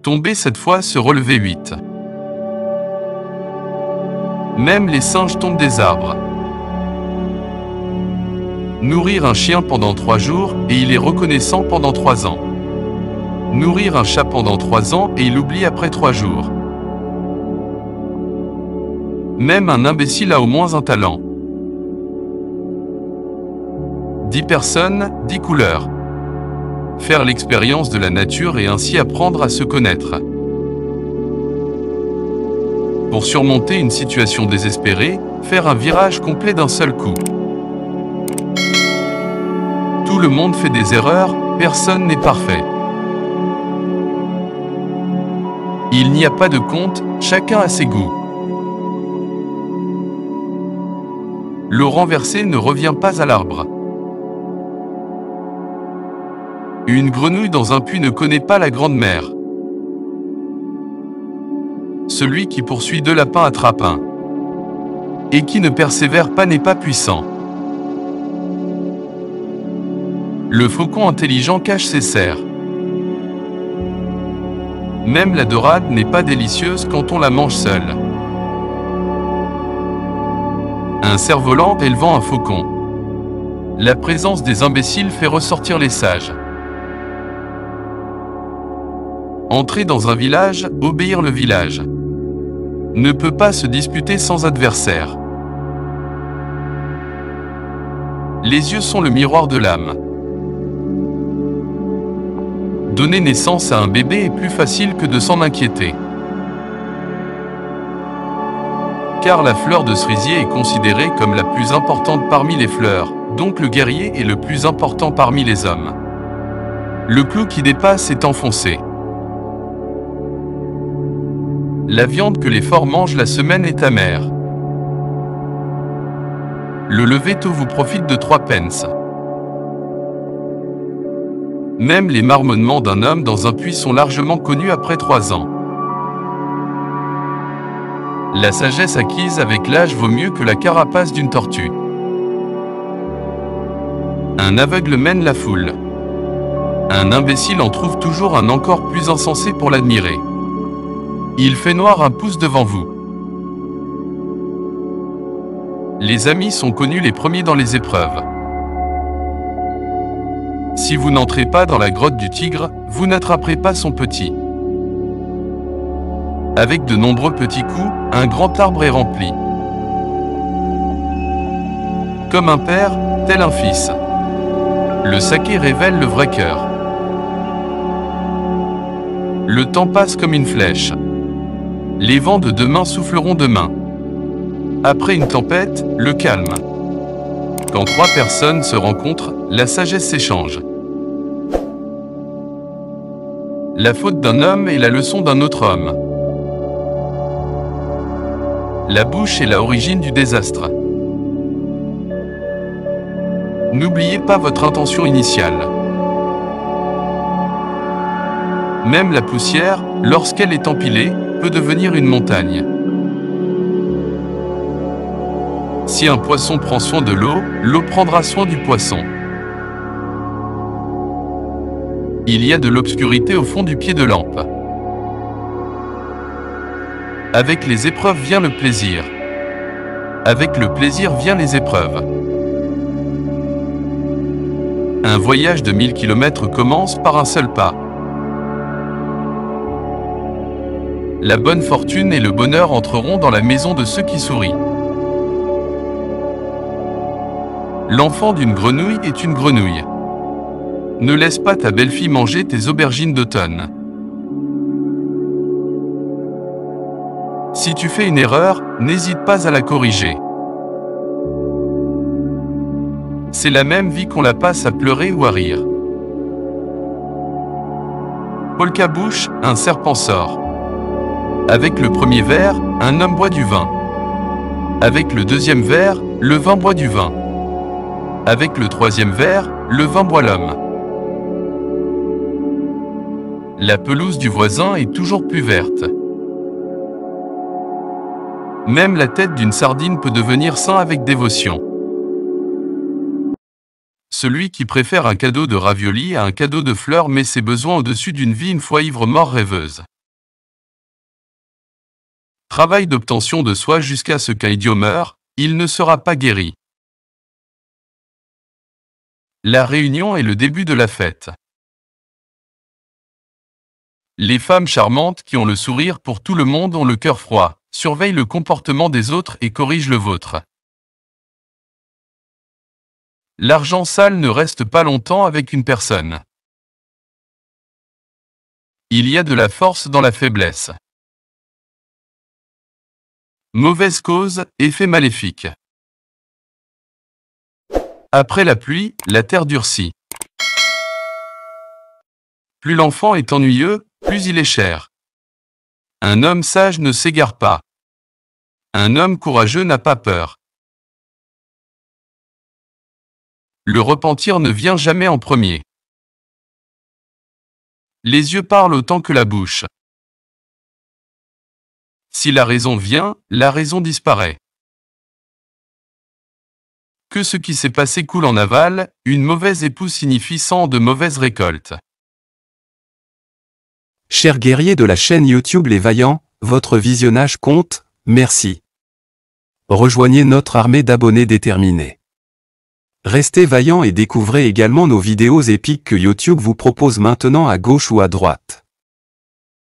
Tomber 7 fois, se relever 8. Même les singes tombent des arbres. Nourrir un chien pendant 3 jours et il est reconnaissant pendant 3 ans. Nourrir un chat pendant 3 ans et il oublie après 3 jours. Même un imbécile a au moins un talent. 10 personnes, 10 couleurs. Faire l'expérience de la nature et ainsi apprendre à se connaître. Pour surmonter une situation désespérée, faire un virage complet d'un seul coup. Tout le monde fait des erreurs, personne n'est parfait. Il n'y a pas de compte, chacun a ses goûts. L'eau renversée ne revient pas à l'arbre. Une grenouille dans un puits ne connaît pas la grande mer. Celui qui poursuit 2 lapins attrape un. Et qui ne persévère pas n'est pas puissant. Le faucon intelligent cache ses serres. Même la dorade n'est pas délicieuse quand on la mange seule. Un cerf-volant élevant un faucon. La présence des imbéciles fait ressortir les sages. Entrer dans un village, obéir le village. Ne peut pas se disputer sans adversaire. Les yeux sont le miroir de l'âme. Donner naissance à un bébé est plus facile que de s'en inquiéter. Car la fleur de cerisier est considérée comme la plus importante parmi les fleurs, donc le guerrier est le plus important parmi les hommes. Le clou qui dépasse est enfoncé. La viande que les forts mangent la semaine est amère. Le lever tôt vous profite de 3 pence. Même les marmonnements d'un homme dans un puits sont largement connus après 3 ans. La sagesse acquise avec l'âge vaut mieux que la carapace d'une tortue. Un aveugle mène la foule. Un imbécile en trouve toujours un encore plus insensé pour l'admirer. Il fait noir un pouce devant vous. Les amis sont connus les premiers dans les épreuves. Si vous n'entrez pas dans la grotte du tigre, vous n'attraperez pas son petit. Avec de nombreux petits coups, un grand arbre est rempli. Comme un père, tel un fils. Le saké révèle le vrai cœur. Le temps passe comme une flèche. Les vents de demain souffleront demain. Après une tempête, le calme. Quand 3 personnes se rencontrent, la sagesse s'échange. La faute d'un homme est la leçon d'un autre homme. La bouche est l'origine du désastre. N'oubliez pas votre intention initiale. Même la poussière, lorsqu'elle est empilée, peut devenir une montagne. Si un poisson prend soin de l'eau, l'eau prendra soin du poisson. Il y a de l'obscurité au fond du pied de lampe. Avec les épreuves vient le plaisir. Avec le plaisir vient les épreuves. Un voyage de 1000 km commence par un seul pas. La bonne fortune et le bonheur entreront dans la maison de ceux qui sourient. L'enfant d'une grenouille est une grenouille. Ne laisse pas ta belle-fille manger tes aubergines d'automne. Si tu fais une erreur, n'hésite pas à la corriger. C'est la même vie qu'on la passe à pleurer ou à rire. Polka-bouche, un serpent sort. Avec le premier verre, un homme boit du vin. Avec le deuxième verre, le vin boit du vin. Avec le troisième verre, le vin boit l'homme. La pelouse du voisin est toujours plus verte. Même la tête d'une sardine peut devenir sain avec dévotion. Celui qui préfère un cadeau de ravioli à un cadeau de fleurs met ses besoins au-dessus d'une vie une fois ivre mort rêveuse. Travail d'obtention de soi jusqu'à ce qu'un idiot meure, il ne sera pas guéri. La réunion est le début de la fête. Les femmes charmantes qui ont le sourire pour tout le monde ont le cœur froid, surveillent le comportement des autres et corrigent le vôtre. L'argent sale ne reste pas longtemps avec une personne. Il y a de la force dans la faiblesse. Mauvaise cause, effet maléfique. Après la pluie, la terre durcit. Plus l'enfant est ennuyeux, plus il est cher. Un homme sage ne s'égare pas. Un homme courageux n'a pas peur. Le repentir ne vient jamais en premier. Les yeux parlent autant que la bouche. Si la raison vient, la raison disparaît. Que ce qui s'est passé coule en aval, une mauvaise épouse signifie 100 de mauvaises récoltes. Chers guerriers de la chaîne YouTube Les Vaillants, votre visionnage compte, merci. Rejoignez notre armée d'abonnés déterminés. Restez vaillants et découvrez également nos vidéos épiques que YouTube vous propose maintenant à gauche ou à droite.